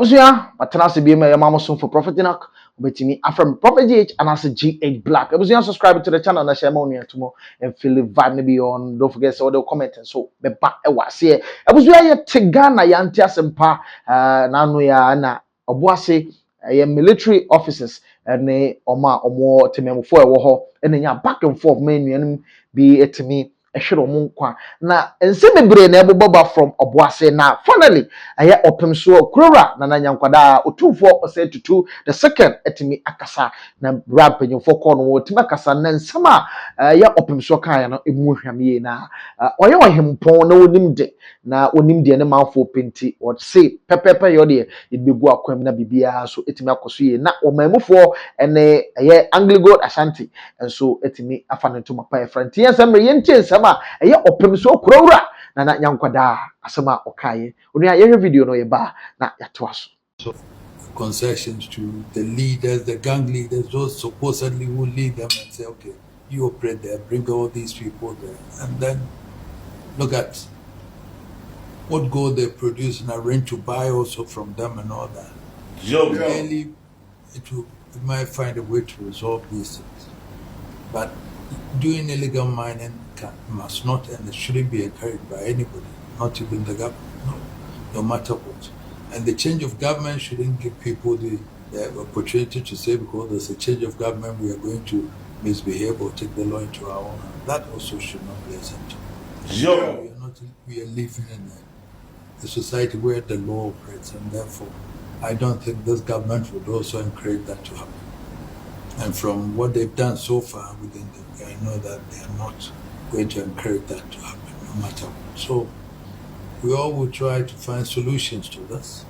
Abusia, matanasi bi me yama so for Prophet Enoch, obetimi afram Prophet GH and as GhBlack. Abusia, subscribe to the channel na share mo nua and feel the vibe maybe on. Don't forget so the comment and so be back e wase. Abusia ye te Ghana ya nti asempa na no ya na Obuasi ye military officers ne omo tememfo e wo ho ene nya back and forth man nuanum bi etimi ehwere mo nkwa na ense bebre na eboboba from Obuasi na finally aye OTUMFUO kurora na nanyankwada OTUMFUO ose tutu the second etimi akasa na rap penyimfo ko no otimi akasa na nsema aye OTUMFUO kan no emu hwamie na oye ohempon na onim de na onim de ne manfo penti o say pepepe yo de ebegu akwam na bibia so etimi akoso ye na omamufo ene aye Angligold Ashanti enso etimi afa no to mapa e front yensem yenti nsema aye OTUMFUO kurora na nyankwada asema okaye oni aye video no ye ba na yatoa so concessions to the leaders, the gang leaders, those supposedly who lead them, and say, okay, you operate there, bring all these people there, and then look at what gold they produce and arrange to buy also from them and all that. Really, it might find a way to resolve these things. But doing illegal mining must not and it shouldn't be encouraged by anybody, not even the government, no matter what. And the change of government shouldn't give people the opportunity to say, because there's a change of government, we are going to misbehave or take the law into our own hands. That also should not be acceptable. We are living in a society where the law operates, and therefore, I don't think this government would also encourage that to happen. And from what they've done so far within them, I know that they are not going to encourage that to happen, no matter what. So, we all will try to find solutions to this.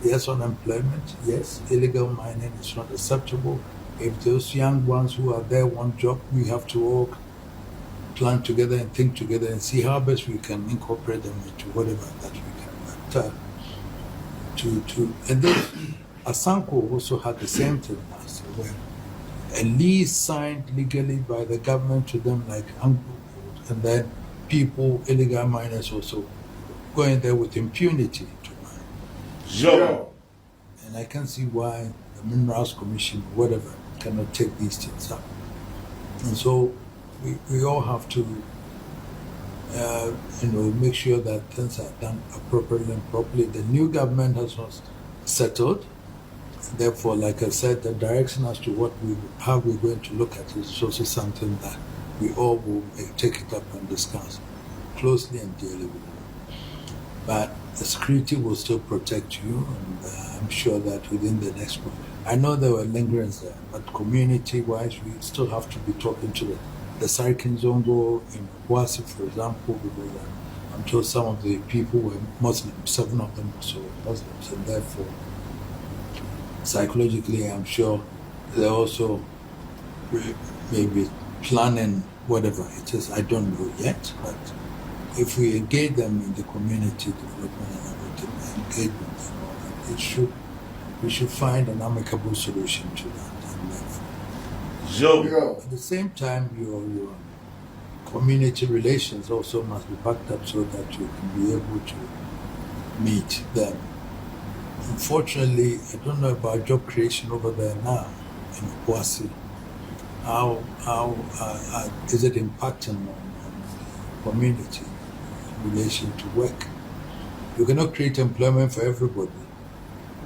Yes, unemployment. Yes, illegal mining is not acceptable. If those young ones who are there want job, we have to all plan together and think together and see how best we can incorporate them into whatever that we can. But and then Asanko also had the same thing last year, where a lease signed legally by the government to them, like Anglo, and then people, illegal miners also going there with impunity to mine. And I can see why the Minerals Commission, whatever, cannot take these things up. And so we all have to, make sure that things are done appropriately and properly. The new government has not settled. Therefore, like I said, the direction as to how we're going to look at it is also something that we all will take it up and discuss closely and dearly with. But the security will still protect you, and I'm sure that within the next month. I know there were lingerings there, but community-wise, we still have to be talking to the Sarkin Zongo in Obuasi, for example, because I'm sure some of the people were Muslims, 7 of them also were Muslims, and therefore, psychologically, I'm sure they're also maybe planning whatever it is. I don't know yet, but if we engage them in the community development and everything, engagement and all that, we should find an amicable solution to that. And at the same time, your community relations also must be backed up so that you can be able to meet them. Unfortunately, I don't know about job creation over there now in Obuasi. How is it impacting on the community in relation to work? You cannot create employment for everybody,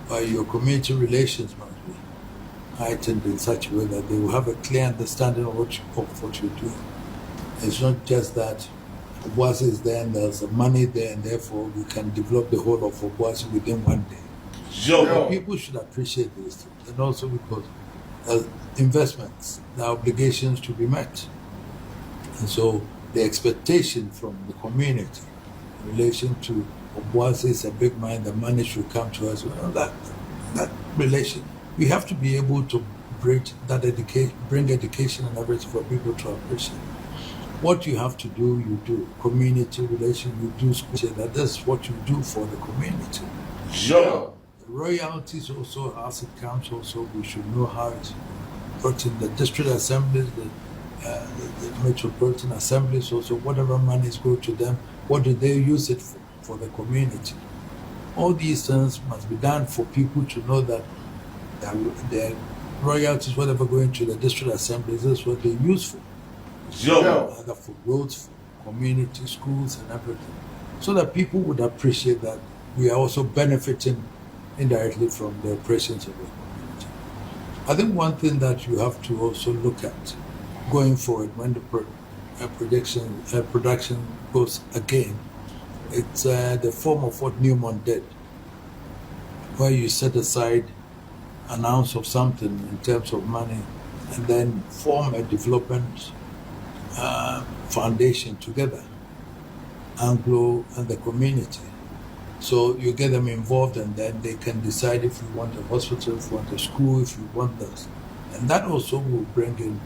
but your community relations must be heightened in such a way that they will have a clear understanding of what you're doing. It's not just that Obuasi is there and there's money there, and therefore we can develop the whole of Obuasi within one day. People should appreciate these things, and also because investments, the obligations to be met. And so the expectation from the community in relation to Obuasi is a big mine, the money should come to us. Well, that relation, we have to be able to bring education and everything for people to appreciate. What you have to do, you do. Community relation, you do school. That is what you do for the community. Royalties also, as it comes also, we should know how it's brought in the district assemblies, the metropolitan assemblies also, whatever monies go to them, what do they use it for the community? All these things must be done for people to know that their royalties, whatever going to the district assemblies, is what they use for. Either for roads, for community schools, and everything. So that people would appreciate that we are also benefiting indirectly from the operations of the community. I think one thing that you have to also look at going forward when the production goes again, it's the form of what Newmont did, where you set aside an ounce of something in terms of money and then form a development foundation together, Anglo and the community. So you get them involved and then they can decide if you want a hospital, if you want a school, if you want this. And that also will bring in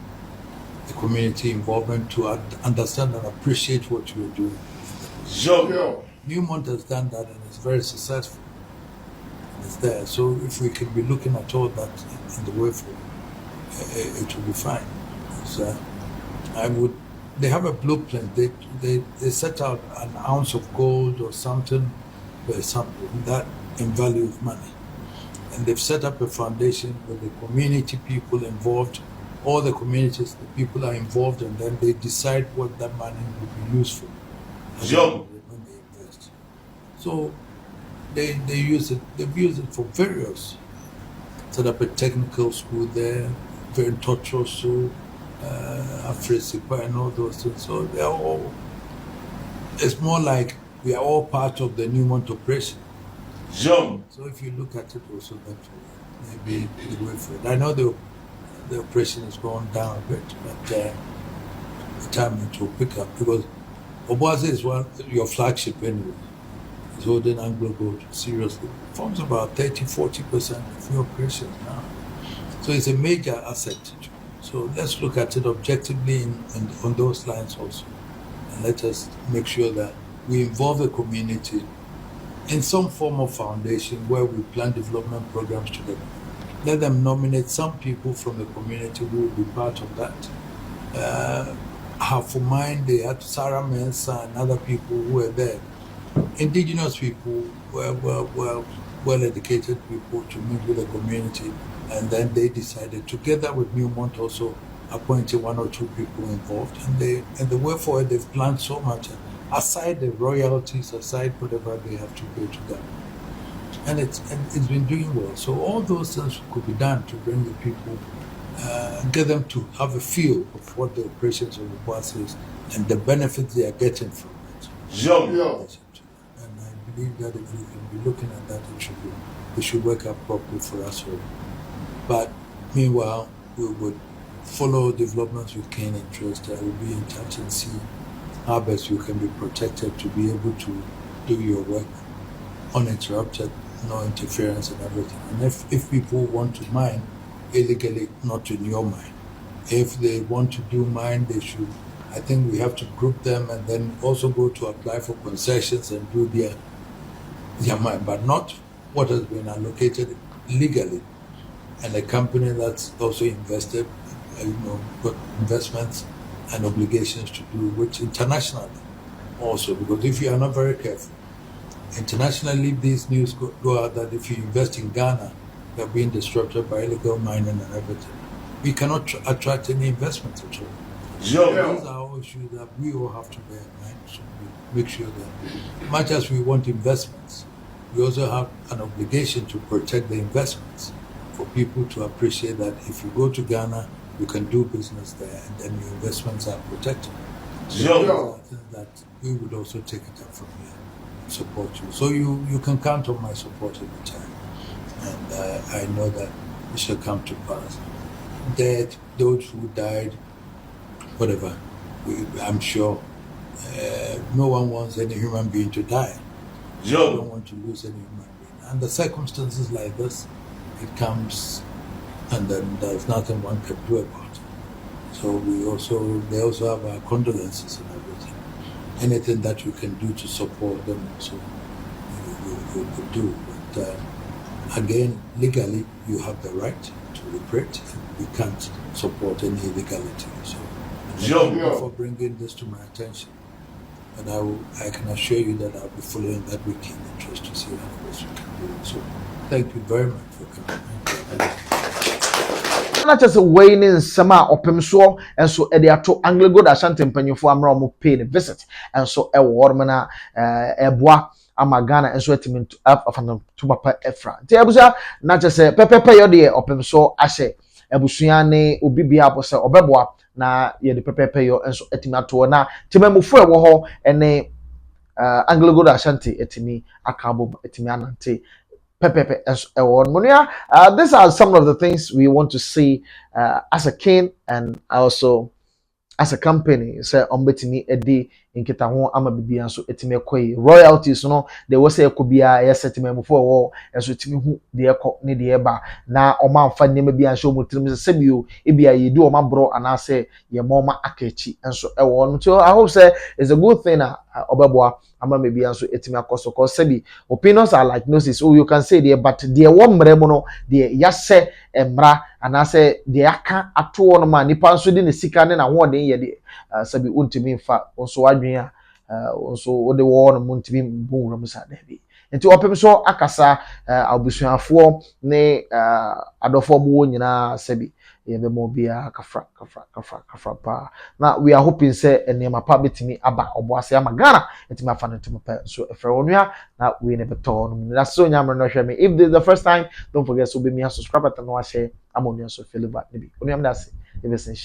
the community involvement to understand and appreciate what you are doing. Newmont has done that and it's very successful. It's there. So if we can be looking at all that in the way forward, it will be fine. So they have a blueprint. They set out an ounce of gold or something, that in value of money. And they've set up a foundation with the community people involved, all the communities, the people are involved, and then they decide what that money will be used for. When they invest. So they use it, they've used it for various. Set up a technical school there, very Totroso, Afrisipa, and all those things. So they're all, it's more like we are all part of the Newmont operation. So if you look at it also that way, maybe the way for it. I know the operation has gone down a bit, but the time it will pick up because Obuasi is your flagship anyway. It's holding Anglo Gold seriously. It forms about 30-40% of your operations now. So it's a major asset. So let's look at it objectively on those lines also. And let us make sure that we involve the community in some form of foundation where we plan development programs together. Let them nominate some people from the community who will be part of that. Have for mind they had Sarah Mensah and other people who were there. Indigenous people, well-educated people to meet with the community, and then they decided, together with Newmont, also appointing 1 or 2 people involved, and the way forward they've planned so much, aside the royalties, aside whatever they have to pay to them, and it's been doing well. So all those things could be done to bring the people, get them to have a feel of what the operations of Obuasi is and the benefits they are getting from it. And I believe that if we can be looking at that, it should work out properly for us all. But meanwhile, we would follow developments with keen interest. I will be in touch and see how best you can be protected to be able to do your work uninterrupted, no interference and everything. And if people want to mine illegally, not in your mine. If they want to do mine, they should. I think we have to group them and then also go to apply for concessions and do their mine, but not what has been allocated legally. And a company that's also invested, got investments and obligations to do, which internationally also, because if you are not very careful, internationally these news go out that if you invest in Ghana, you're being disrupted by illegal mining and everything. We cannot attract any investments at all. These are all issues that we all have to bear in mind. So we make sure that much as we want investments, we also have an obligation to protect the investments for people to appreciate that if you go to Ghana, you can do business there and then your investments are protected. So that we would also take it up from here and support you. So you can count on my support every time. And I know that it shall come to pass. Dead, those who died, whatever, I'm sure no one wants any human being to die. We don't want to lose any human being. And the circumstances like this, it comes and then there's nothing one can do about it. So they also have our condolences and everything. Anything that you can do to support them, so you could do. But again, legally, you have the right to operate. We can't support any illegality. So, thank you for bringing this to my attention. And I can assure you that I'll be following that with keen interest to see how else we can do it. So thank you very much for coming. Na just waiting in summer opem so and so to Anglo Good Ashanti mpanyufo amra mo pay the visit and so e wo na eboa amagana and so etimi afana to papa efra nti abusa na just pepepe yo de opem so ahye abusua ne obi bia abose obeboa na ye de pepepe yo and so etimi ato na timamufo e wo ho ene Anglo Good Ashanti etimi akabo etimi anante pepepe award. Monia, these are some of the things we want to see as a king and also as a company. Say ombetimi edi inkita ho ama bibia so etime koyi royalties no they will say ekobia yes etime mufo wo enso etime hu de ekọ ne de eba na oma amfa nema bia nso mutirim se sebio ebia yedu oma bro anase ye moma akachi enso ewo no. So I hope say it's a good thing obeboa ama bibia nso etime akoso cause sebi opinions are like noses. Oh, you can say there but the one mremo no the yase emra anase de aka ato no ma nipa nso de ne sika ne na ho de ye de sabi untimi mfa nso adwen a nso wo de wo no muntimi bonwura musa da bi nti opem so akasa abusuafo ne adofo mo nyina sabi ye be mo bia kafra pa na we are hoping say enema pa betimi aba Obuasi amagana etimi afa no timi pa so efre wonua na we ne beto no that's so nyamre no hwe me if this is the first time don't forget to be me subscribe button no share amonu so feel bad nibi onu am da se e be sen